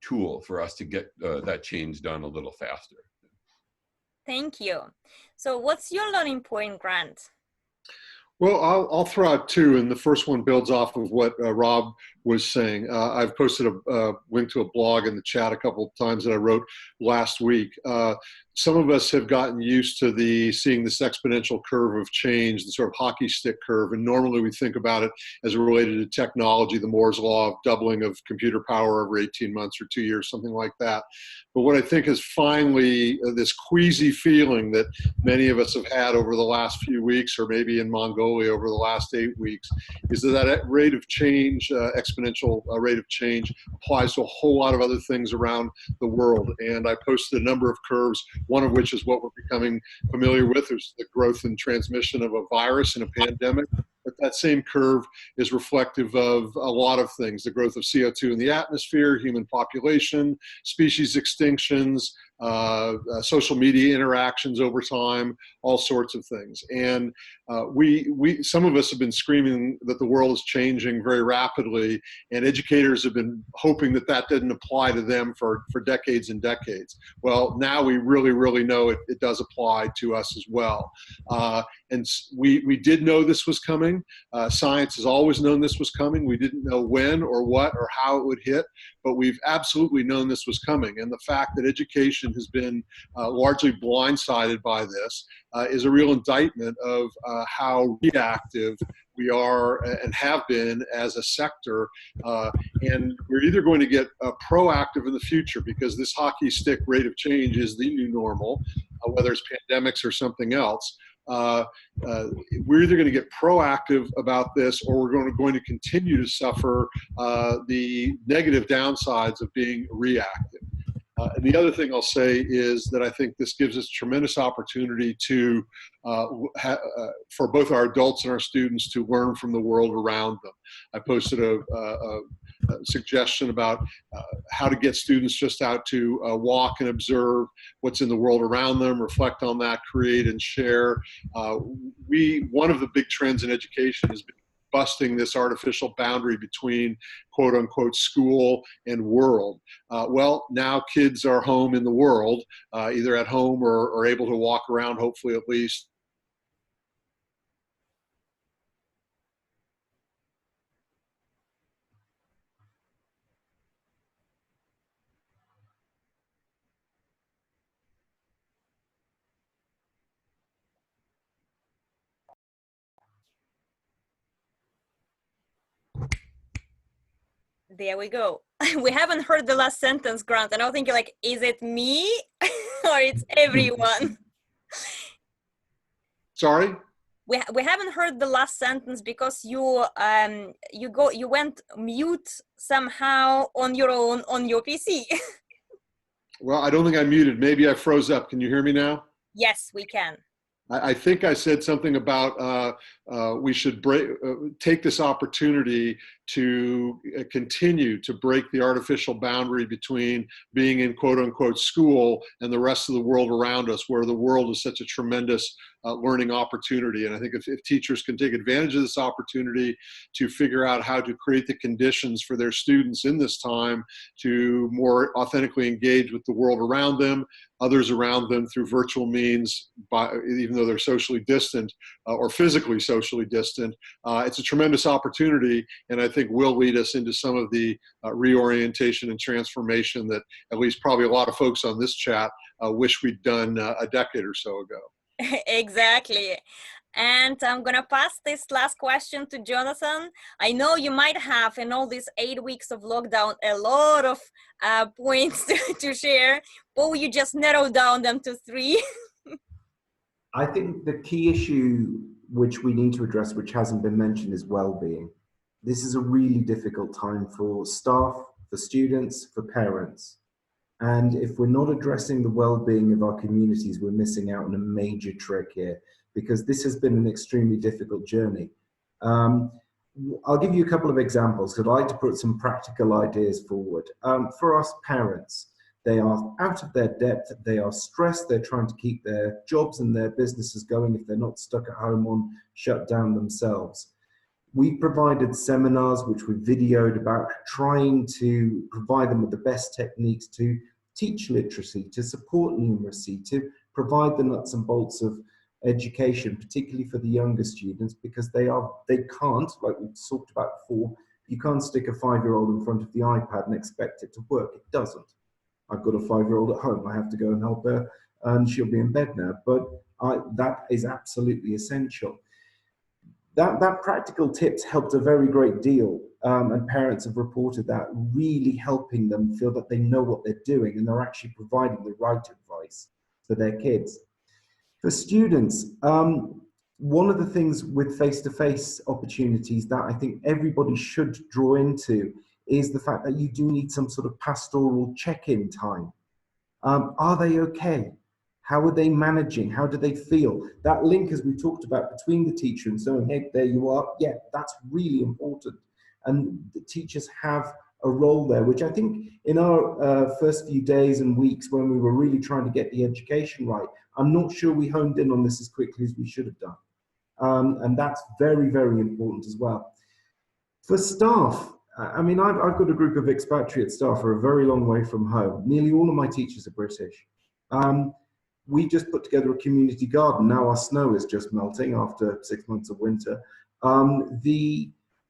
tool for us to get that change done a little faster. Thank you. So what's your learning point, Grant? Well, I'll throw out two, and the first one builds off of what Rob was saying. I've posted a link to a blog in the chat a couple of times that I wrote last week. Some of us have gotten used to seeing this exponential curve of change, the sort of hockey stick curve, and normally we think about it as related to technology, the Moore's law of doubling of computer power over 18 months or 2 years, something like that. But what I think is finally this queasy feeling that many of us have had over the last few weeks, or maybe in Mongolia over the last 8 weeks, is that rate of change, exponential rate of change, applies to a whole lot of other things around the world. And I posted a number of curves, one of which is what we're becoming familiar with, is the growth and transmission of a virus in a pandemic. But that same curve is reflective of a lot of things: the growth of CO2 in the atmosphere, human population, species extinctions, social media interactions over time, all sorts of things. And some of us have been screaming that the world is changing very rapidly, and educators have been hoping that that didn't apply to them for decades and decades. Well, now we really, really know it does apply to us as well. And we did know this was coming. Science has always known this was coming. We didn't know when or what or how it would hit, but we've absolutely known this was coming. And the fact that education has been largely blindsided by this is a real indictment of how reactive we are and have been as a sector. And we're either going to get proactive in the future, because this hockey stick rate of change is the new normal, whether it's pandemics or something else. We're either going to get proactive about this, or we're going to continue to suffer the negative downsides of being reactive. And the other thing I'll say is that I think this gives us tremendous opportunity to, for both our adults and our students, to learn from the world around them. I posted a suggestion about how to get students just out to walk and observe what's in the world around them, reflect on that, create and share. One of the big trends in education has been busting this artificial boundary between quote unquote school and world. Well, now kids are home in the world, either at home or able to walk around, hopefully at least. There we go. We haven't heard the last sentence, Grant, and I was thinking, like, is it me or it's everyone? Sorry? We haven't heard the last sentence because you went mute somehow on your own on your PC. Well, I don't think I muted. Maybe I froze up. Can you hear me now? Yes, we can. I think I said something about we should take this opportunity to continue to break the artificial boundary between being in quote unquote school and the rest of the world around us, where the world is such a tremendous learning opportunity. And I think if teachers can take advantage of this opportunity to figure out how to create the conditions for their students in this time to more authentically engage with the world around them, others around them through virtual means, even though they're socially distant or physically socially distant, it's a tremendous opportunity, and I think will lead us into some of the reorientation and transformation that at least probably a lot of folks on this chat wish we'd done a decade or so ago. Exactly. And I'm gonna pass this last question to Jonathan. I know you might have, in all these 8 weeks of lockdown, a lot of points to share, but will you just narrow down them to 3? I think the key issue which we need to address, which hasn't been mentioned, is well-being. This is a really difficult time for staff, for students, for parents. And if we're not addressing the well-being of our communities, we're missing out on a major trick here, because this has been an extremely difficult journey. I'll give you a couple of examples, because I'd like to put some practical ideas forward. For us parents, they are out of their depth, they are stressed, they're trying to keep their jobs and their businesses going if they're not stuck at home on shutdown themselves. We provided seminars which we videoed about trying to provide them with the best techniques to teach literacy, to support numeracy, to provide the nuts and bolts of education, particularly for the younger students, because they can't, like we talked about before, you can't stick a 5-year-old in front of the iPad and expect it to work. It doesn't. I've got a 5-year-old at home. I have to go and help her, and she'll be in bed now. But that is absolutely essential. That practical tips helped a very great deal, and parents have reported that, really helping them feel that they know what they're doing and they're actually providing the right advice for their kids. For students, one of the things with face-to-face opportunities that I think everybody should draw into is the fact that you do need some sort of pastoral check-in time. Are they okay? How are they managing? How do they feel? That link, as we talked about, between the teacher and saying, hey, there you are. Yeah, that's really important. And the teachers have a role there, which I think in our first few days and weeks when we were really trying to get the education right, I'm not sure we honed in on this as quickly as we should have done. And that's very, very important as well. For staff, I mean, I've got a group of expatriate staff who are a very long way from home. Nearly all of my teachers are British. We just put together a community garden. Now our snow is just melting after 6 months of winter.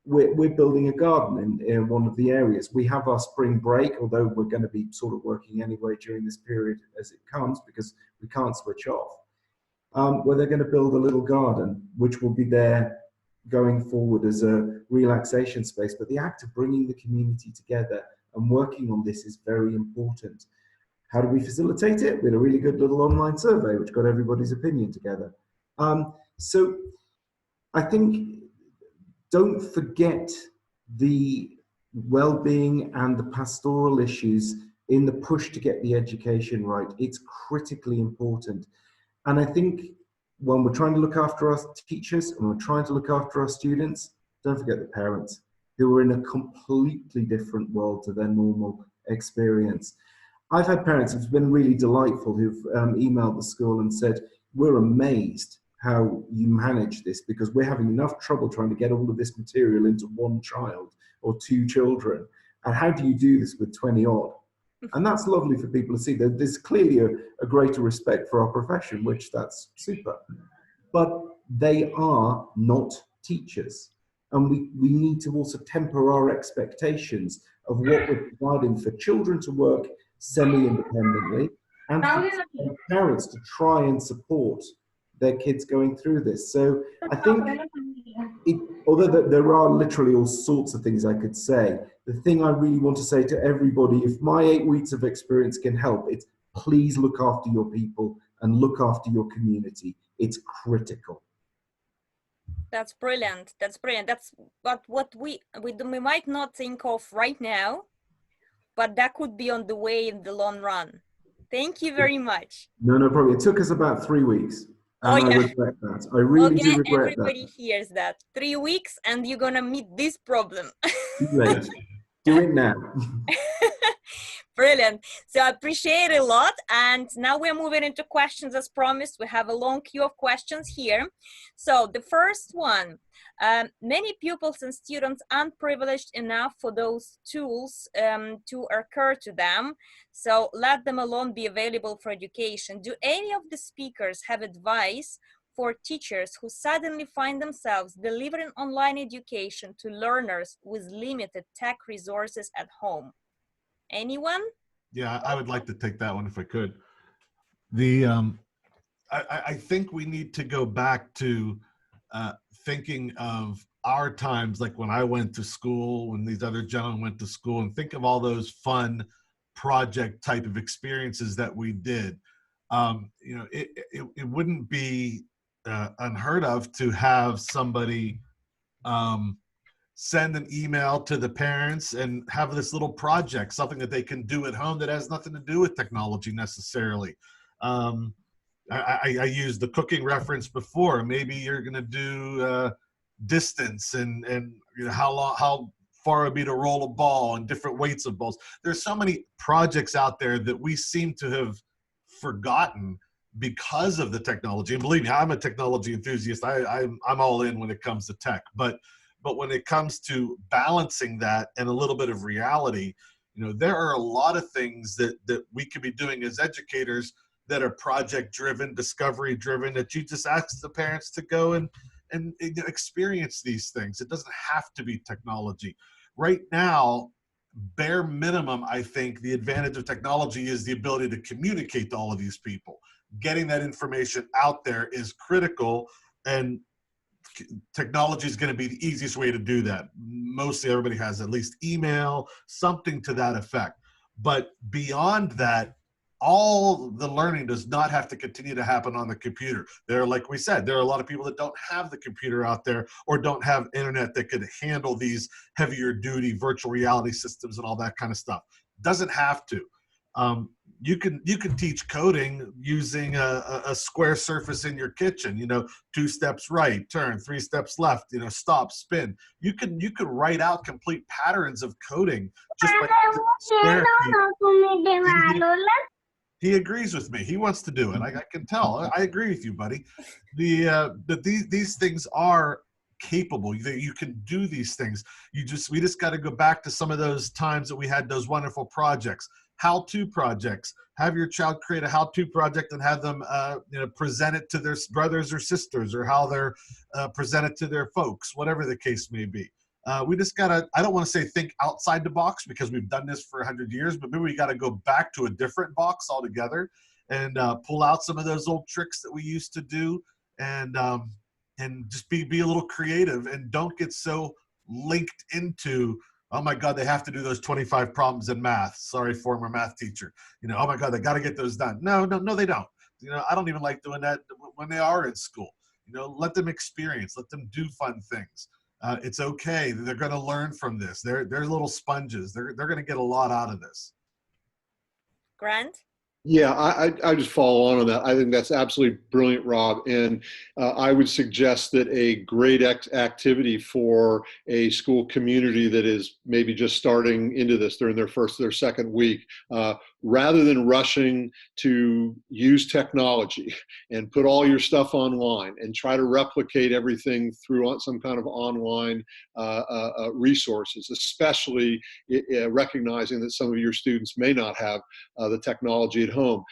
We're building a garden in one of the areas. We have our spring break, although we're going to be sort of working anyway during this period as it comes, because we can't switch off. Where they're going to build a little garden, which will be there going forward as a relaxation space. But the act of bringing the community together and working on this is very important. How do we facilitate it? We had a really good little online survey which got everybody's opinion together. So I think don't forget the well-being and the pastoral issues in the push to get the education right. It's critically important. And I think when we're trying to look after our teachers and we're trying to look after our students, don't forget the parents who are in a completely different world to their normal experience. I've had parents who've been really delightful who've emailed the school and said, we're amazed how you manage this, because we're having enough trouble trying to get all of this material into one child or two children. And how do you do this with 20 odd? And that's lovely for people to see. There's clearly a greater respect for our profession, which that's super. But they are not teachers. And we need to also temper our expectations of what we're providing for children to work semi-independently and for parents to try and support their kids going through this. So I think, although there are literally all sorts of things I could say, the thing I really want to say to everybody, if my 8 weeks of experience can help, it's please look after your people and look after your community. It's critical. That's brilliant. That's brilliant. That's what we might not think of right now, but that could be on the way in the long run. Thank you very much. No problem. It took us about 3 weeks. And I regret that. I really do regret that. Everybody hears that. 3 weeks and you're going to meet this problem. Late. Do it now. Brilliant. So I appreciate it a lot. And now we're moving into questions as promised. We have a long queue of questions here. So the first one, many pupils and students aren't privileged enough for those tools to occur to them. So let them alone be available for education. Do any of the speakers have advice for teachers who suddenly find themselves delivering online education to learners with limited tech resources at home? Anyone? Yeah, I would like to take that one if I could. I think we need to go back to thinking of our times, like when I went to school, when these other gentlemen went to school, and think of all those fun project type of experiences that we did. You know, it wouldn't be unheard of to have somebody send an email to the parents and have this little project, something that they can do at home that has nothing to do with technology necessarily. I used the cooking reference before. Maybe you're going to do distance and you know, how far it would be to roll a ball and different weights of balls. There's so many projects out there that we seem to have forgotten because of the technology. And believe me, I'm a technology enthusiast. I'm all in when it comes to tech, but when it comes to balancing that and a little bit of reality, you know, there are a lot of things that we could be doing as educators that are project driven, discovery driven, that you just ask the parents to go and experience these things. It doesn't have to be technology. Right now, bare minimum, I think the advantage of technology is the ability to communicate to all of these people. Getting that information out there is critical, and technology is going to be the easiest way to do that. Mostly everybody has at least email, something to that effect. But beyond that, all the learning does not have to continue to happen on the computer. There, like we said, there are a lot of people that don't have the computer out there or don't have internet that could handle these heavier duty virtual reality systems and all that kind of stuff. Doesn't have to. You can teach coding using a square surface in your kitchen. You know, 2 steps right, turn, 3 steps left. You know, stop, spin. You could write out complete patterns of coding just by square. He agrees with me. He wants to do it. I can tell. I agree with you, buddy. These things are capable. You can do these things. We just got to go back to some of those times that we had those wonderful projects. How-to projects. Have your child create a how-to project and have them present it to their brothers or sisters, or how they're presented to their folks, whatever the case may be. We just gotta, I don't want to say think outside the box, because we've done this for 100 years, but maybe we got to go back to a different box altogether and pull out some of those old tricks that we used to do, and just be a little creative, and don't get so linked into, oh my God, they have to do those 25 problems in math. Sorry, former math teacher. You know, oh my God, they got to get those done. No, they don't. You know, I don't even like doing that when they are in school. You know, let them experience, let them do fun things. It's okay. They're going to learn from this. They're little sponges. They're going to get a lot out of this. Grant? Yeah, I just follow on that. I think that's absolutely brilliant, Rob. And I would suggest that a great activity for a school community that is maybe just starting into this, they're in their first or their second week, rather than rushing to use technology and put all your stuff online and try to replicate everything through some kind of online resources, especially recognizing that some of your students may not have the technology at home.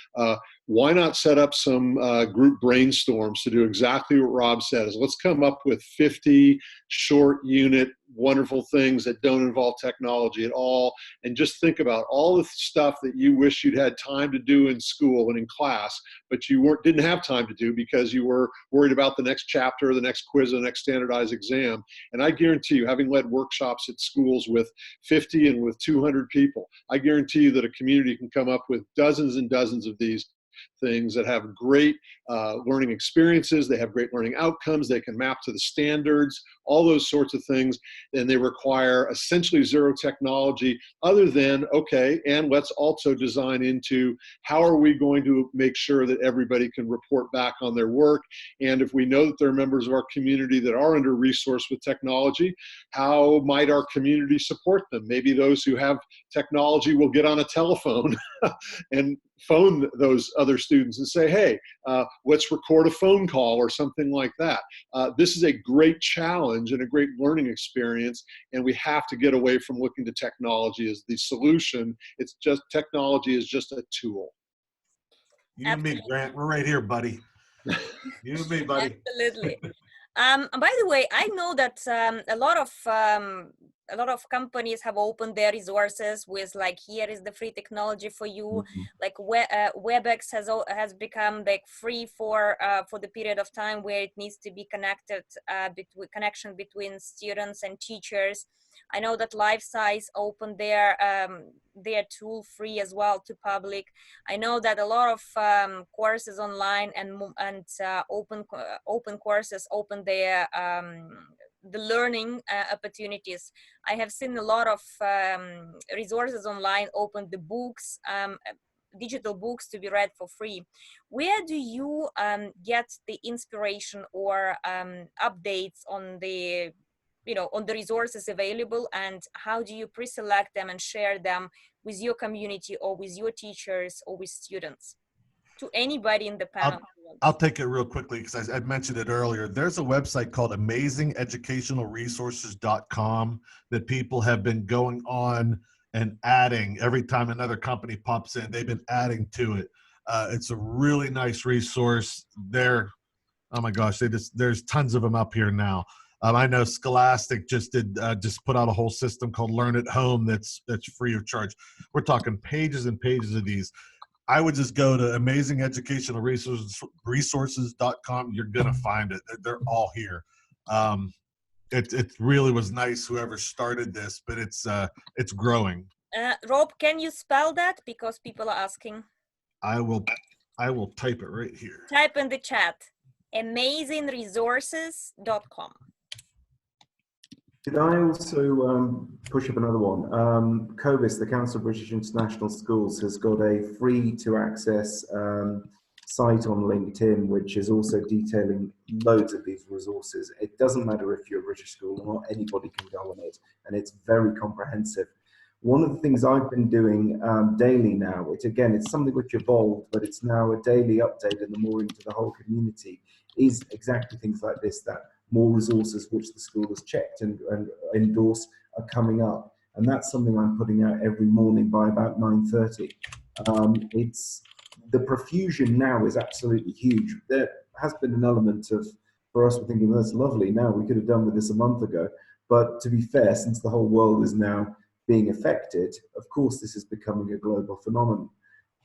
Why not set up some group brainstorms to do exactly what Rob said? Is let's come up with 50 short unit wonderful things that don't involve technology at all, and just think about all the stuff that you wish you'd had time to do in school and in class, but you didn't have time to do because you were worried about the next chapter, the next quiz, or the next standardized exam. And I guarantee you, having led workshops at schools with 50 and with 200 people, I guarantee you that a community can come up with dozens and dozens of these things that have great learning experiences, they have great learning outcomes, they can map to the standards, all those sorts of things, and they require essentially zero technology other than, okay, and let's also design into how are we going to make sure that everybody can report back on their work, and if we know that there are members of our community that are under-resourced with technology, how might our community support them? Maybe those who have technology will get on a telephone and phone those other students and say, hey, let's record a phone call or something like that. This is a great challenge and a great learning experience, and we have to get away from looking to technology as the solution. It's just, technology is just a tool. You and me, Grant, we're right here, buddy. You and me, buddy. Absolutely. By the way, I know that a lot of companies have opened their resources with, like, here is the free technology for you. Like WebEx has become like free for the period of time where it needs to be connected, connection between students and teachers. I know that LifeSize opened their tool free as well to public. I know that a lot of courses online and open courses open their the learning opportunities. I have seen a lot of resources online open the books, digital books to be read for free. Where do you get the inspiration or updates on the on the resources available, and how do you pre-select them and share them with your community or with your teachers or with students? To anybody in the panel. I'll take it real quickly because I mentioned it earlier. There's a website called amazingeducationalresources.com that people have been going on and adding every time another company pops in. They've been adding to it. It's a really nice resource there. Oh my gosh, there's tons of them up here now. I know Scholastic just put out a whole system called Learn at Home that's free of charge. We're talking pages and pages of these. I would just go to amazingeducationalresources.com. You're gonna find it. They're all here. It really was nice whoever started this, but it's growing. Rob, can you spell that, because people are asking? I will type it right here. Type in the chat. amazingeresources.com. Did I also push up another one? COVIS, the Council of British International Schools, has got a free-to-access site on LinkedIn, which is also detailing loads of these resources. It doesn't matter if you're a British school or not, anybody can go on it, and it's very comprehensive. One of the things I've been doing daily now, it's something which evolved, but it's now a daily update and the more into the whole community, is exactly things like this, that more resources which the school has checked and endorsed are coming up. And that's something I'm putting out every morning by about 9:30. The profusion now is absolutely huge. There has been an element of, for us, we're thinking, well, that's lovely. Now we could have done with this a month ago. But to be fair, since the whole world is now being affected, of course, this is becoming a global phenomenon.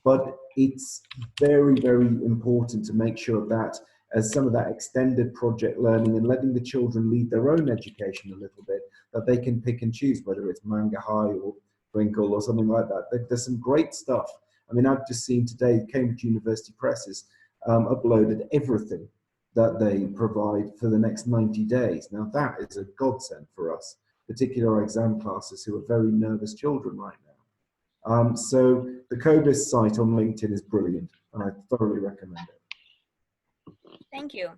But it's very, very important to make sure that as some of that extended project learning and letting the children lead their own education a little bit, that they can pick and choose, whether it's Manga High or Twinkle or something like that. There's some great stuff. I mean, I've just seen today, Cambridge University Press has uploaded everything that they provide for the next 90 days. Now that is a godsend for us, particularly our exam classes who are very nervous children right now. So the COVIS site on LinkedIn is brilliant, and I thoroughly recommend it. Thank you.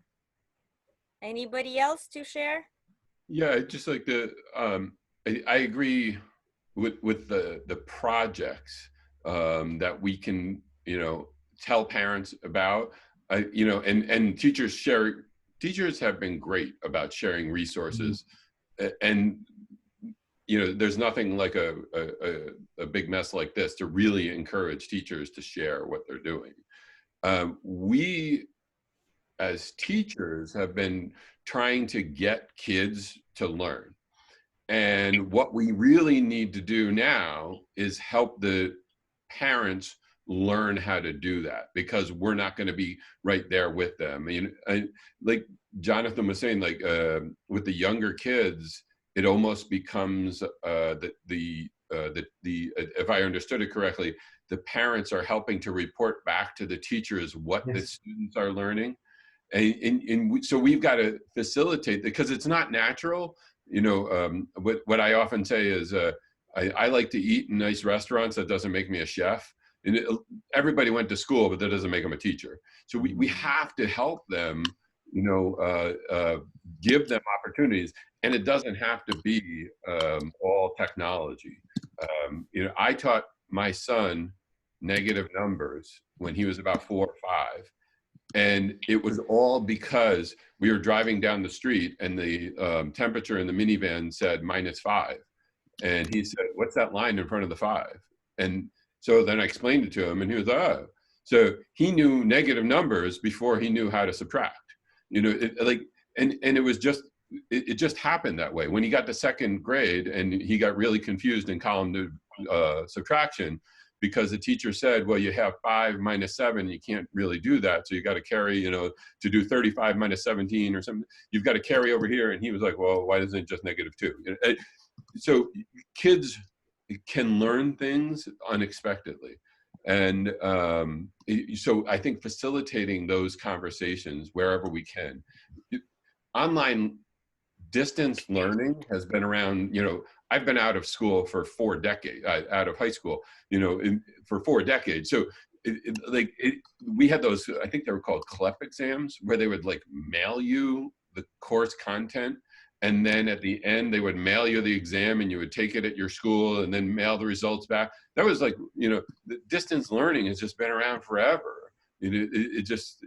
Anybody else to share? Yeah, just like I agree with the projects. that we can, tell parents about, and teachers have been great about sharing resources. And, there's nothing like a big mess like this to really encourage teachers to share what they're doing. We, as teachers, have been trying to get kids to learn. And what we really need to do now is help the parents learn how to do that, because we're not going to be right there with them. Like Jonathan was saying, like with the younger kids, it almost becomes if I understood it correctly, the parents are helping to report back to the teachers what the students are learning. So we've got to facilitate that, because it's not natural. What I often say is, I like to eat in nice restaurants. That doesn't make me a chef. And everybody went to school, but that doesn't make them a teacher. So we have to help them, give them opportunities. And it doesn't have to be all technology. I taught my son negative numbers when he was about 4 or 5. And it was all because we were driving down the street and the temperature in the minivan said -5. And he said, "What's that line in front of the 5?" And so then I explained it to him, and he was, "Oh." So he knew negative numbers before he knew how to subtract. And it was just, it just happened that way. When he got to 2nd grade and he got really confused in column subtraction, because the teacher said, well, you have 5 minus 7, you can't really do that. So you got to carry, to do 35 minus 17 or something, you've got to carry over here. And he was like, well, why isn't it just -2? So kids can learn things unexpectedly. And so I think facilitating those conversations wherever we can. Online distance learning has been around, I've been out of school for 4 decades, out of high school, for 4 decades. So we had those, I think they were called CLEP exams, where they would like mail you the course content. And then at the end, they would mail you the exam, and you would take it at your school and then mail the results back. That was like, the distance learning has just been around forever. This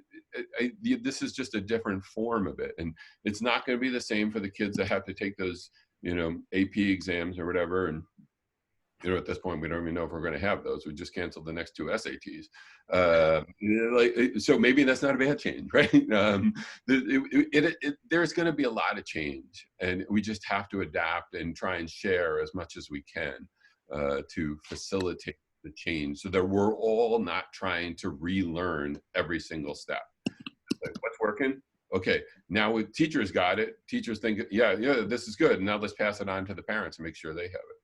is just a different form of it. And it's not going to be the same for the kids that have to take those, AP exams or whatever. And, at this point, we don't even know if we're going to have those. We just canceled the next 2 SATs. So maybe that's not a bad change, right? There's going to be a lot of change, and we just have to adapt and try and share as much as we can to facilitate the change, so that we're all not trying to relearn every single step. Like, what's working? Okay, now with teachers got it. Teachers think, yeah, this is good. Now let's pass it on to the parents and make sure they have it.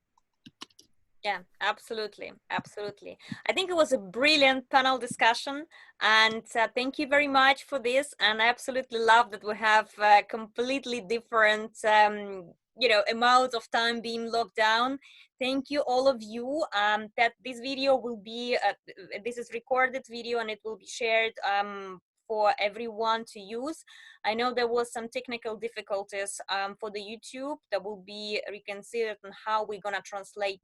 Yeah, absolutely. Absolutely. I think it was a brilliant panel discussion, and thank you very much for this. And I absolutely love that we have completely different, amount of time being locked down. Thank you, all of you. That this video will be, this is recorded video, and it will be shared for everyone to use. I know there was some technical difficulties for the YouTube that will be reconsidered on how we're gonna transmit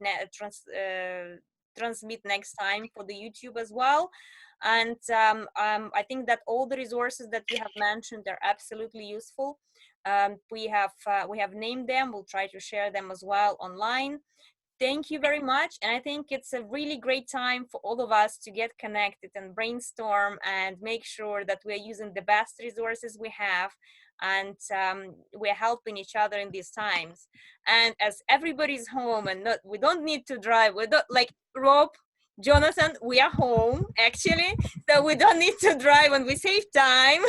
next time for the YouTube as well. And I think that all the resources that you have mentioned are absolutely useful. We have named them. We'll try to share them as well online. Thank you very much. And I think it's a really great time for all of us to get connected and brainstorm and make sure that we're using the best resources we have, and we're helping each other in these times. And as everybody's home and we don't need to drive, we don't, like Rob, Jonathan, we are home actually, so we don't need to drive, and we save time.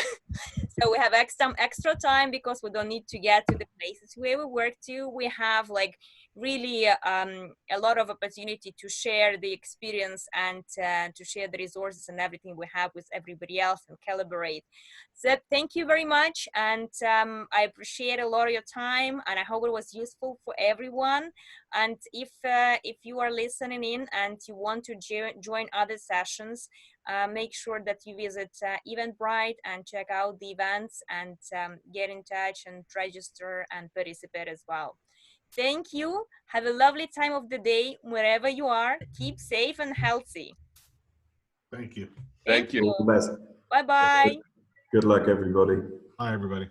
So we have extra time because we don't need to get to the places where we work to. We have like really a lot of opportunity to share the experience and to share the resources and everything we have with everybody else and collaborate. So thank you very much, and I appreciate a lot of your time, and I hope it was useful for everyone. And if you are listening in and you want to join other sessions, make sure that you visit Eventbrite and check out the events, and get in touch and register and participate as well. Thank you. Have a lovely time of the day wherever you are. Keep safe and healthy. Thank you. Thank you. All the best. Bye-bye. Good luck, everybody. Bye, everybody.